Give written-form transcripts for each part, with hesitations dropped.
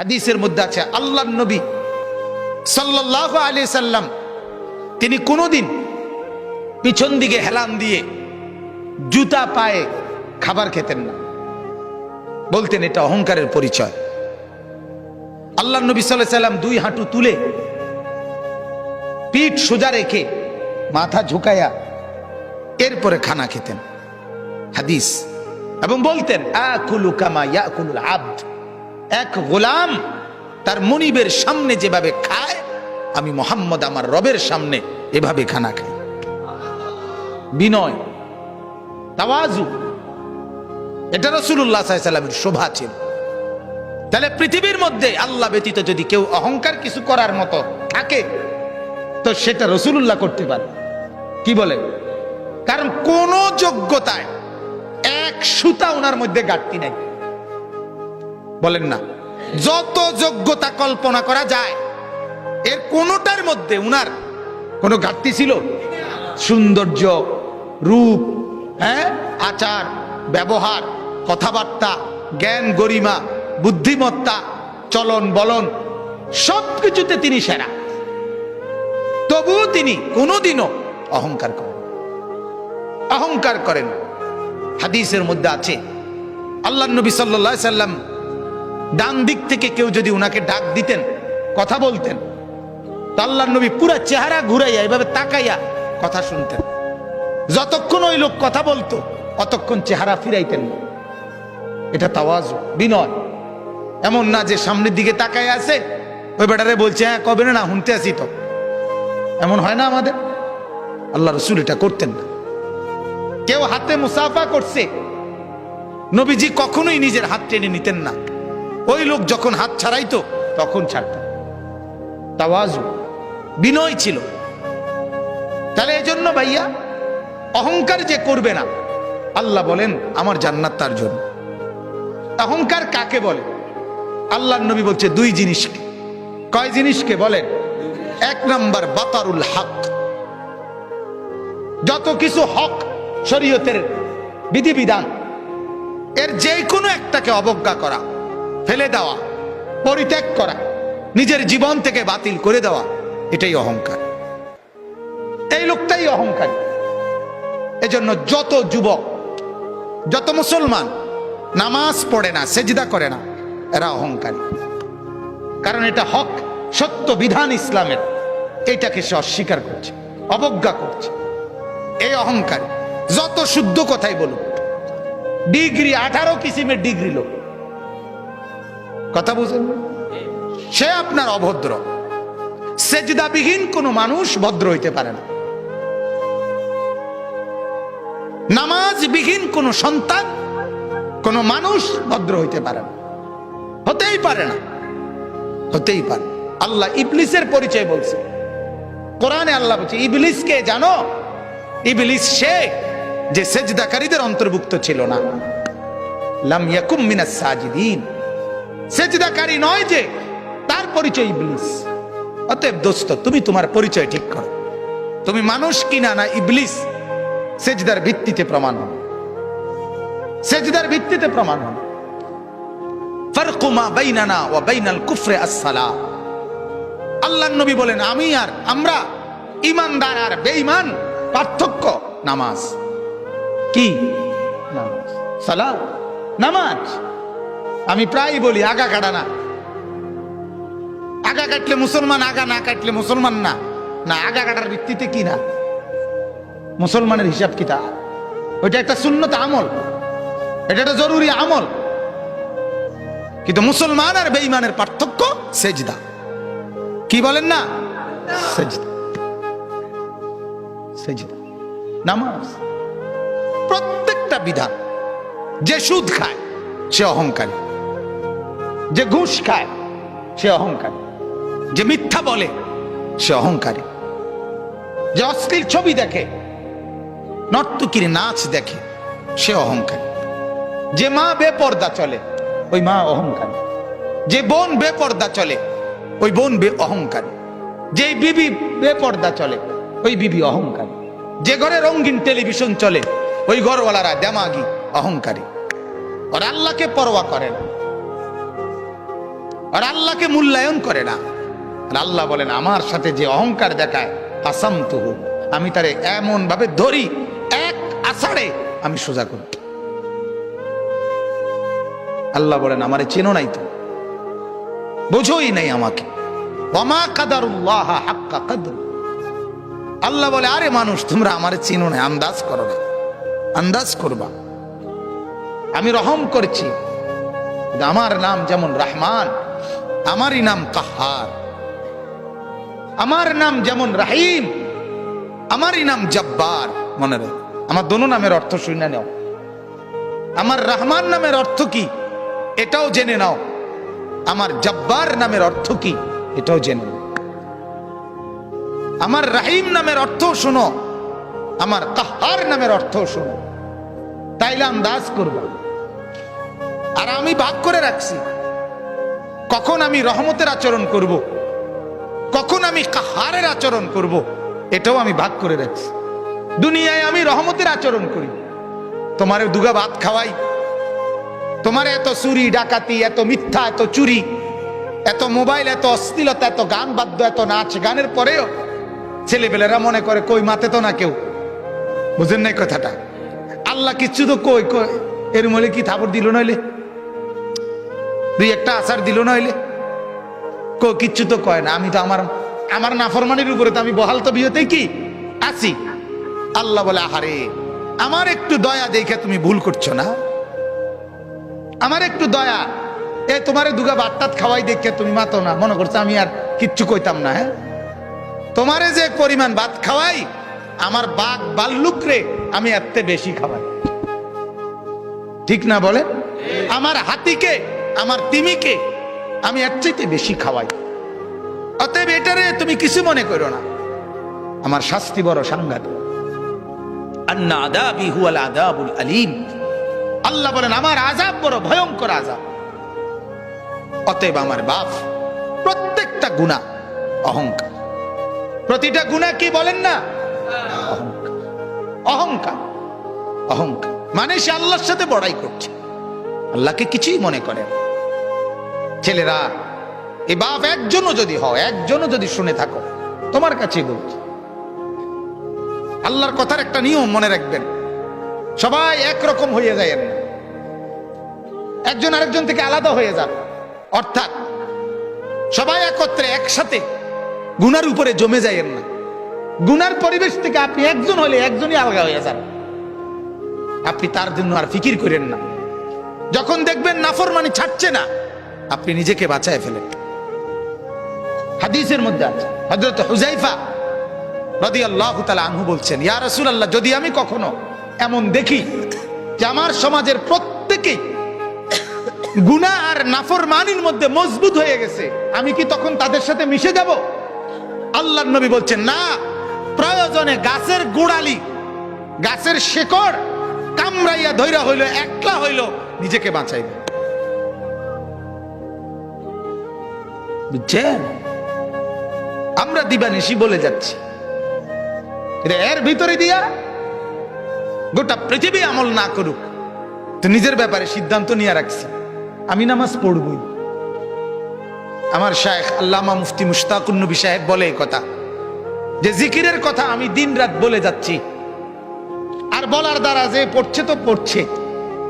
হাদিসের মধ্যে আছে আল্লাহর নবী সাল্লাল্লাহু আলাইহি সাল্লাম তিনি কোনোদিন পিছন দিকে হেলান দিয়ে জুতা পায়ে খাবার খেতেন না, বলতেন এটা অহংকারের পরিচয়। আল্লাহর নবী সাল্লাল্লাহু আলাইহি সাল্লাম দুই হাঁটু তুলে পিঠ সোজা রেখে মাথা ঝুঁকায়া এরপরে খানা খেতেন, হাদিস। এবং বলতেন আকুলু কামা ইয়াকুলুল আবদ, এক গোলাম তার মনিবের সামনে যেভাবে খায় আমি মুহাম্মদ আমার রবের সামনে এভাবে খানা খাই। বিনয়, তাওয়াজু, এটা রাসূলুল্লাহ সাল্লাল্লাহু আলাইহি ওয়াসাল্লামের শোভা ছিল। তাহলে পৃথিবীর মধ্যে আল্লাহ ব্যতীত যদি কেউ অহংকার কিছু করার মতো থাকে তো সেটা রাসূলুল্লাহ করতে পারে। কি বলে? কারণ কোন যোগ্যতায় এক সুতা ওনার মধ্যে ঘাটতি নাই, বলেন না? যত যোগ্যতা কল্পনা করা যায় এর কোনটার মধ্যে উনার কোনো ঘাটতি ছিল? সৌন্দর্য, রূপ, আচার ব্যবহার, কথাবার্তা, জ্ঞান গরিমা, বুদ্ধিমত্তা, চলন বলন সবকিছুতে তিনি সেরা। তবুও তিনি কোনোদিনও অহংকার করেন। হাদিসের মধ্যে আছে আল্লাহর নবী সাল্লাল্লাহু আলাইহি সাল্লাম ডান দিক থেকে কেউ যদি উনাকে ডাক দিতেন, কথা বলতেন, তো আল্লাহর নবী পুরো চেহারা ঘুরাইয়া এভাবে তাকাইয়া কথা শুনতেন। যতক্ষণ ওই লোক কথা বলতো অতক্ষণ চেহারা ফিরাইতেন না। এটা তাওয়াজু, বিনয়। এমন না যে সামনের দিকে তাকাই আছে ওই বেটারে বলছে হ্যাঁ কবে না শুনতে আসি, তো এমন হয় না আমাদের। আল্লাহ রাসূল এটা করতেন না। কেউ হাতে মুসাফা করছে, নবীজি কখনোই নিজের হাত টেনে নিতেন না, ওই লোক যখন হাত ছাড়াইতো তখন ছাড়তেন। তাওয়াজু, বিনয় ছিল। তাহলে এই জন্য ভাইয়া অহংকার যে করবে না, আল্লাহ বলেন আমার জান্নাত তার জন্য। অহংকার কাকে বলে? আল্লাহর নবী বলছে দুই জিনিসকে। কয় জিনিসকে বলেন? এক নাম্বার বাতারুল হক, যত কিছু হক শরীয়তের বিধিবিধান এর যে কোনো একটাকে অবজ্ঞা করা, ফেলে দেওয়া, পরিত্যাগ করা, নিজের জীবন থেকে বাতিল করে দেওয়া, এটাই অহংকার। এই লোকটাই অহংকারী। এজন্য যত যুবক, যত মুসলমান নামাজ পড়ে না, সেজদা করে না, এরা অহংকারী। কারণ এটা হক, সত্য বিধান ইসলামের, এটাকে সে অস্বীকার করছে, অবজ্ঞা করছে। এই অহংকারী। যত শুদ্ধ কথাই বলুন, ডিগ্রি 18 কিসিমের ডিগ্রি লোক, কথা বুঝেন, সে আপনার অভদ্র। সেজদাবিহীন কোন মানুষ ভদ্র হইতে পারে না। নামাজবিহীন কোন সন্তান, কোন মানুষ ভদ্র হইতে পারে না, হতেই পারে না, হতেই পারে। আল্লাহ ইবলিসের পরিচয় বলছে কোরআনে। আল্লাহ বলছে ইবলিসকে জানো? ইবলিস সে যে সেজদাকারীদের অন্তর্ভুক্ত ছিল না। লাম ইয়াকুম মিনাস সাজিদিন, সেজদাকারী নয় যে, তার পরিচয় ইবলিস। অতএব দোস্ত, তুমি তোমার পরিচয় ঠিক করো। তুমি মানুষ কিনা না ইবলিস, সেজদার ভিত্তিতে প্রমাণ হবে, সেজদার ভিত্তিতে প্রমাণ হবে। ফারকু মা বাইনানা ওয়া বাইনাল কুফরি আস-সালাহ। আল্লাহর নবী বলেন আমি আর আমরা, ঈমানদার আর বেঈমান পার্থক্য নামাজ। কি? নামাজ, সালাত, নামাজ। আমি প্রায় বলি আগা কাটা না। আগা কাটলে মুসলমান, আগা না কাটলে মুসলমান না। না, আগা কাটার ভিত্তিতে কি না মুসলমানের হিসাব কিতাব। ওইটা একটা সুন্নত আমল, এটা একটা জরুরি আমল। কিন্তু মুসলমান আর বেঈমানের পার্থক্য সেজদা। কি বলেন না? সেজদা, সেজদা, নামাজ। প্রত্যেকটা বিধান। যে সুদ খায় সে অহংকারী, যে ঘুষ খায় সে অহংকারী, যে মিথ্যা বলে সে অহংকারী, যে অশ্লীল ছবি দেখে, নর্তকীর নাচ দেখে সে অহংকারী, যে মা বেপর্দা চলে ওই মা অহংকারী, যে বোন বেপর্দা চলে ওই বোন অহংকারী, যে বিবি বেপর্দা চলে ওই বিবি অহংকারী, যে ঘরে রঙিন টেলিভিশন চলে ওই ঘরওয়ালারা দেমাগি, অহংকারী। আর আল্লাহকে পরোয়া করে না। আর আল্লাহকে মূল্যায়ন করে না। আর আল্লাহ বলেন আমার সাথে যে অহংকার দেখায় কাসামতুহু, আমি তারে এমন ভাবে ধরি এক আছাড়ে আমি সোজা করি। আল্লাহ বলেন আমারে চেনো নাই, তো বোঝোই নাই আমাকে। ওয়ামা কাদারুল্লাহ হাক্কা কদর। আল্লাহ বলে আরে মানুষ তোমরা আমারে চেনো না, আন্দাজ করো না, আন্দাজ করবা। আমি রহম করছি, আমার নাম যেমন রহমান, আমারই নাম কাহার। আমার নাম যেমন রাহিম, আমারই নাম জব্বার। মনে রাখ, আমার দোনো নামের অর্থ শুনে নাও। আমার রহমান নামের অর্থ কি এটাও জেনে নাও, আমার জব্বার নামের অর্থ কি এটাও জেনে নাও। আমার রাহিম নামের অর্থ শোনো, আমার কাহার নামের অর্থ শোনো, তাইলে আন্দাজ করবা। আর আমি ভাগ করে রাখছি কখন আমি রহমতের আচরণ করব, কখন আমি কাহারের আচরণ করব, এটাও আমি ভাগ করে রাখছি। দুনিয়ায় আমি রহমতের আচরণ করি, তোমারে দুগা ভাত খাওয়াই, তোমার এত চুরি ডাকাতি, এত মিথ্যা, এত চুরি, এত মোবাইল, এত অশ্লীলতা, এত গান বাদ্য, এত নাচ গানের পরেও ছেলেপেলেরা মনে করে কই মাতে তো না কেউ। বুঝেন নাই কথাটা? আল্লাহ কিচ্ছু তো কই কই এর মলে কি থাপড় দিল নইলে, দুই একটা আচার দিল নইলে, কিচ্ছু তো কয় না। আমি তো আমার নাফরমানির উপরে তো আমি বহাল তো বিয়েতেই কি আছি। আল্লাহ বলে আহারে আমার একটু দয়া দেখে তুমি ভুল করছো না, আমার একটু দয়া, এ তোমারে দুগা ভাত খাওয়াই দেখে তুমি মাতো না, মনে করছো আমি আর কিচ্ছু কইতাম না। হ্যাঁ, তোমারে যে পরিমাণ ভাত খাওয়াই, আমার বাঘ বাল্লুক রে আমি এত বেশি খাওয়াই, ঠিক না বলে? আমার হাতিকে, আমার তিমিকে আমি এর চাইতে বেশি খাওয়াই। অতএব এটারে তুমি কিছু মনে করো না, আমার শাস্তি বড় সাংঘাতিক। আন্না আযাবি হুয়াল আযাবুল আলীম। আল্লাহ বলেন আমার আযাব বড় ভয়ঙ্কর আযাব। অতএব আমার বাপ প্রত্যেকটা গুনাহ অহংকার, প্রতিটা গুনাহ কি বলেন না অহংকার, অহংকার, অহংকার। মানে সে আল্লাহর সাথে বড়াই করছে, আল্লাহকে কিছুই মনে করে না। ছেলেরা এই বাপ একজনও যদি হয়, একজনও যদি শুনে থাকো, তোমার কাছেই বলছি, আল্লাহর কথার একটা নিয়ম মনে রাখবেন, সবাই একরকম হয়ে যায় না, একজন আরেকজন থেকে আলাদা হয়ে যান। অর্থাৎ সবাই একত্রে একসাথে গুনার উপরে জমে যায় না। গুনার পরিবেশ থেকে আপনি একজন হলে একজনই আলাদা হয়ে যান, আপনি তার জন্য আর ফিকির করেন না। যখন দেখবেন নাফরমানি ছাড়ছে না, আপনি নিজেকে বাঁচায় ফেলেন। হাদিসের মধ্যে আছে, হযরত হুযায়ফা রাদিয়াল্লাহু তাআলা আনহু বলছেন, ইয়া রাসূলুল্লাহ, যদি আমি কখনো এমন দেখি যে আমার সমাজের প্রত্যেকেই গুনাহ আর নাফরমানির মধ্যে মজবুত হয়ে গেছে, আমি কি তখন তাদের সাথে মিশে যাব? আল্লাহর নবী বলছেন না, প্রয়োজনে গাছের গোড়ালি, গাছের শেকড় কামড়াইয়া ধইরা হইল, একলা হইল, নিজেকে বাঁচাইবে। বুঝছেন? আমরা দিবানিশি বলে যাচ্ছি, এর ভিতরে দিয়া গোটা পৃথিবী আমল না করুক, তো নিজের ব্যাপারে সিদ্ধান্ত নিয়ে রাখছি আমি নামাজ পড়বই। আমার শায়েখ আল্লামা মুফতি মুশতাকুন নবী সাহেব বলে এই কথা, যে জিকিরের কথা আমি দিন রাত বলে যাচ্ছি, আর বলার দ্বারা যে পড়ছে তো পড়ছে,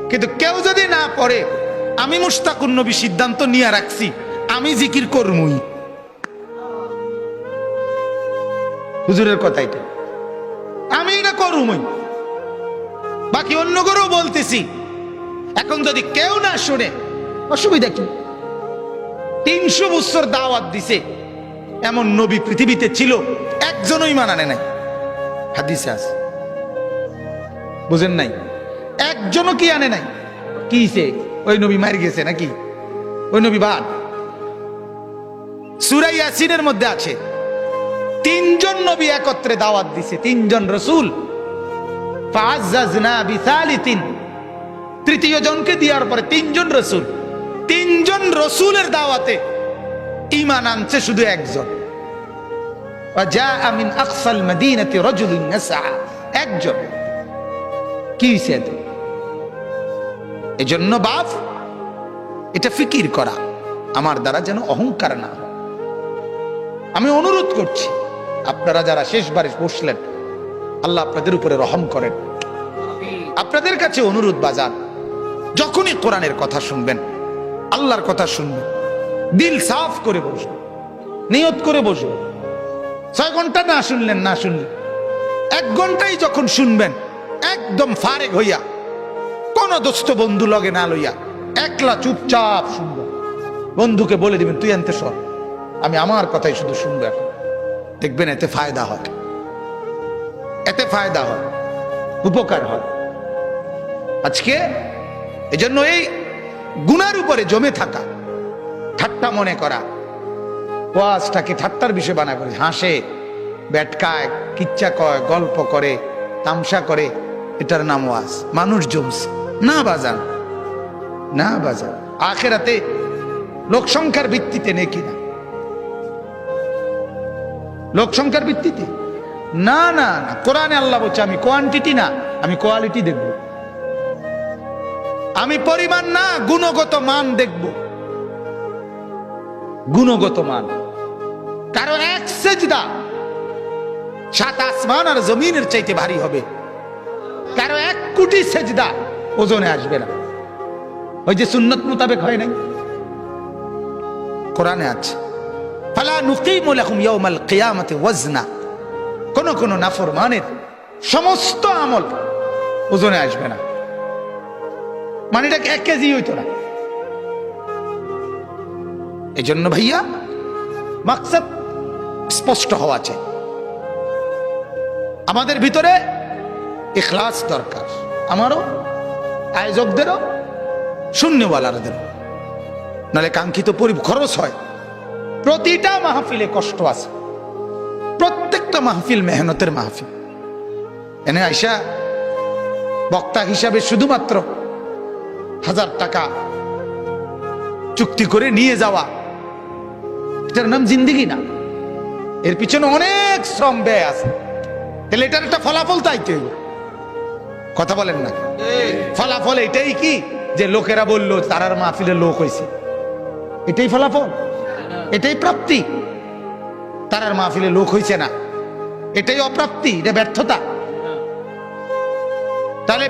কিন্তু কেউ যদি না পড়ে, আমি মুশতাকুন নবী সিদ্ধান্ত নিয়ে রাখছি আমি জিকির করবই। হুজুরের কথা এটা, আমি এটা করবই, বাকি অন্য করেও বলতেছি। এখন যদি কেউ না শুনে অসুবিধা কি? 300 বছর দাওয়াত দিছে, এমন নবী পৃথিবীতে ছিল, একজনই মানানে নাই। হাদিসে আছে, বুঝেন নাই? একজনও কি আনে নাই? কিছে ওই নবী মার গেছে নাকি? ওই নবী বাদ। সূরা ইয়াসিনের মধ্যে আছে 3জন নবী একত্রে দাওয়াত দিছে, 3জন রাসূল। ফাআযাযনা বিসালিতিন, তৃতীয় জনকে দেওয়ার পরে 3জন রাসূল, 3জন রাসূলের দাওয়াতে ঈমান আনছে শুধু একজন। ওয়াজাআ মিন আকসাল মাদিনাতি রাজুলুন ইয়াসআ, একজন। কি হইছে? এজন্য বাপ এটা ফিকির করা, আমার দ্বারা যেন অহংকার না হয়। আমি অনুরোধ করছি, আপনারা যারা শেষবারে বসলেন, আল্লাহ আপনাদের উপরে রহম করেন। আপনাদের কাছে অনুরোধ বাজার, যখনই কোরআনের কথা শুনবেন, আল্লাহর কথা শুনবেন, দিল সাফ করে বসবেন, নিয়ত করে বসবেন। 6 ঘন্টা না শুনলেন, 1 ঘন্টাই যখন শুনবেন, একদম ফারেক হইয়া, কোন দোস্ত বন্ধু লগে না লইয়া, একলা চুপচাপ শুনবেন। বন্ধুকে বলে দিবেন, তুই আনতে সর, আমি আমার কথাই শুধু শুনবো। এখন দেখবেন এতে ফায়দা হয়, এতে ফায়দা হয়, উপকার হয়। আজকে এজন্য এই গুনার উপরে জমে থাকা, ঠাট্টা মনে করা, ওয়াজটাকে ঠাট্টার বিষয় বানা করে, হাসে, ব্যাটকায়, কিচ্ছা কয়, গল্প করে, তামসা করে, এটার নাম ওয়াজ। মানুষ জমছে না বাজান, না বাজান। আখেরাতে লোক সংখ্যার ভিত্তিতে নেকি না, লোক সংখ্যার ভিত্তিতে না, না না। কোরআনে আল্লাহ বলছে, আমি কোয়ান্টিটি না, আমি কোয়ালিটি দেখব। আমি পরিমাণ না, গুণগত মান দেখব, গুণগত মান। কারণ এক সেজদা 7 আসমান আর জমিনের চাইতে ভারী হবে। কারো 1 কোটি সেজদা ওজনে আসবে না। ওই যে সুন্নত মোতাবেক হয় নাই, কোরআনে আছে, ফালা নুকিমু লাহুম ইয়াউমাল কিয়ামাতি ওয়াজনা। কোন কোন নাফরমানের সমস্ত আমল ওজনে আসবে না, মানে এটা 1 কেজি হইতো না। এই জন্য ভাইয়া মাকসাদ স্পষ্ট হওয়া চাই। আমাদের ভিতরে ইখলাস দরকার, আমারও, আয়োজকদেরও, শূন্যওয়ালাদেরও, নাহলে কাঙ্ক্ষিত খরচ হয়। প্রতিটা মাহফিলে কষ্ট আছে, প্রত্যেকটা মাহফিল মেহনতের মাহফিল। এনে আইসা বক্তা হিসাবে শুধুমাত্র 1000 টাকা চুক্তি করে নিয়ে যাওয়া, এটার নাম জিন্দেগি না। এর পিছনে অনেক শ্রম ব্যয় আছে। তাহলে এটার একটা ফলাফল চাইতে হবে, কথা বলেন না? ফলাফল এটাই কি যে লোকেরা বললো তারার মাহফিলে লোক হয়েছে, এটাই ফলাফল, এটাই প্রাপ্তি? তারার মাহফিলে লোক হয়েছে না, এটাই অপ্রাপ্তি, এটা ব্যর্থতা। তাহলে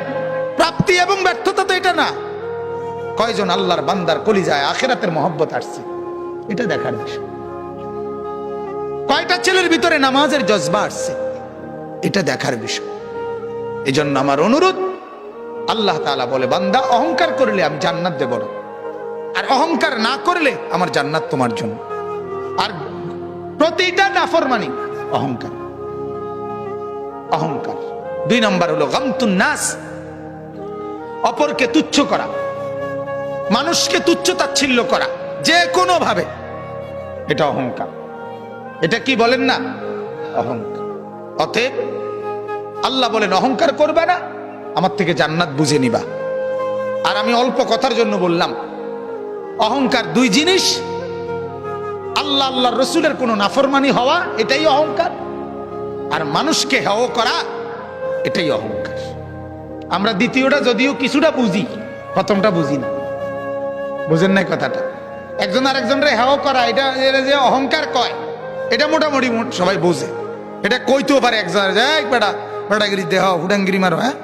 প্রাপ্তি এবং ব্যর্থতা তো এটা না। কয়জন আল্লাহর বান্দার কলিজায় আখিরাতের মহব্বত আসছে, এটা দেখার বিষয়। কয়টা ছেলের ভিতরে নামাজের জজবা আসছে, এটা দেখার বিষয়। এই জন্য আমার অনুরোধ, আল্লাহ তাআলা বলে, বান্দা অহংকার করলে আমি জান্নাত দেব না, আর অহংকার না করলে আমার জান্নাত তোমার জন্য। আর প্রতিটা নাফরমানি অহংকার, অহংকার। 2 নম্বর হলো গামতুন নাস, অপরকে তুচ্ছ করা, মানুষকে তুচ্ছ তাচ্ছিল্য করা যে কোনো ভাবে, এটা অহংকার। এটা কি বলেন না? অহংকার। অতএব আল্লাহ বলেন অহংকার করবে না, আমার থেকে জান্নাত বুঝে নিবা। আর আমি অল্প কথার জন্য বললাম, অহংকার 2 জিনিস। আল্লাহ আল্লাহর রসুলের কোনো নাফরমানি হওয়া, এটাই অহংকার। আর মানুষকে হেয় করা, এটাই অহংকার। আমরা দ্বিতীয়টা যদিও কিছুটা বুঝি, প্রথমটা বুঝি না। বুঝেন নাই কথাটা? একজন আরেকজনের হেয় করা, এটা যে অহংকার কয়, এটা মোটামুটি সবাই বোঝে। এটা কইতেও পারে একজন, বেটা বেটাগিরি দেহ, হুডাঙ্গিরি মারো, হ্যাঁ।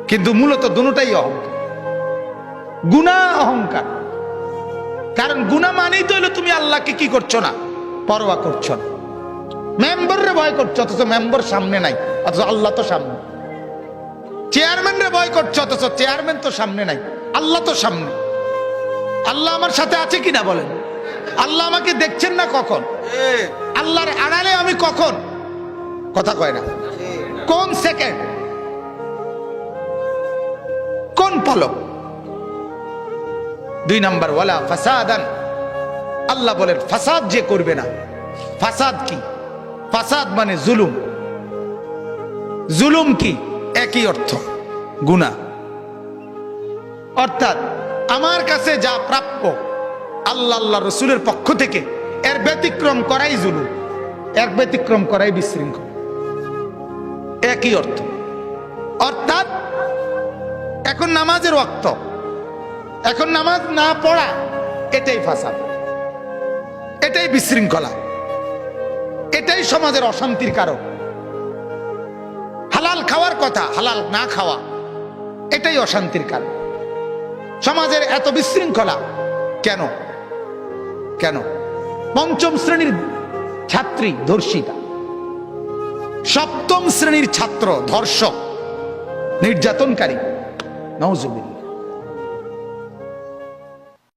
কিন্তু মূলত দুটোটাই অহংকার, গুনাহ অহংকার। কারণ গুনাহ মানেই তো হলো তুমি আল্লাহকে কি করছো না, পরোয়া করছো না। মেম্বাররে ভয় করছো, অথচ মেম্বার সামনে নাই, অথচ আল্লাহ তো সামনে। চেয়ারম্যানরে ভয় করছো, অথচ চেয়ারম্যান তো সামনে নাই, আল্লাহ তো সামনে। আল্লাহ আমার সাথে আছে কিনা বলেন? আল্লাহ আমাকে দেখছেন না কখন? আল্লাহর আড়ালে আমি কখন? কথা কয় না। কোন সেকেন্ড, কোন পলক? 2 নম্বর, ওয়ালা ফাসাদান। আল্লাহ বলেন ফাসাদ যে করবে না। ফাসাদ কি? ফাসাদ মানে জুলুম। জুলুম কি? একই অর্থ, গুনাহ। অর্থাৎ আমার কাছে যা প্রাপ্য আল্লাহ আল্লাহ রসুলের পক্ষ থেকে, এর ব্যতিক্রম করাই জুলুম, এর ব্যতিক্রম করাই বিশৃঙ্খল। একই অর্থ। অর্থাৎ এখন নামাজের ওয়াক্ত, এখন নামাজ না পড়া এটাই ফাসাদ, এটাই বিশৃঙ্খলা, এটাই সমাজের অশান্তির কারণ। হালাল খাওয়ার কথা, হালাল না খাওয়া, এটাই অশান্তির কারণ। সমাজের এত বিশৃঙ্খলা কেন? কেন? পঞ্চম শ্রেণীর ছাত্রী ধর্ষিতা, সপ্তম শ্রেণীর ছাত্র ধর্ষক, নির্যাতনকারী, নাউজুবিল্লাহ।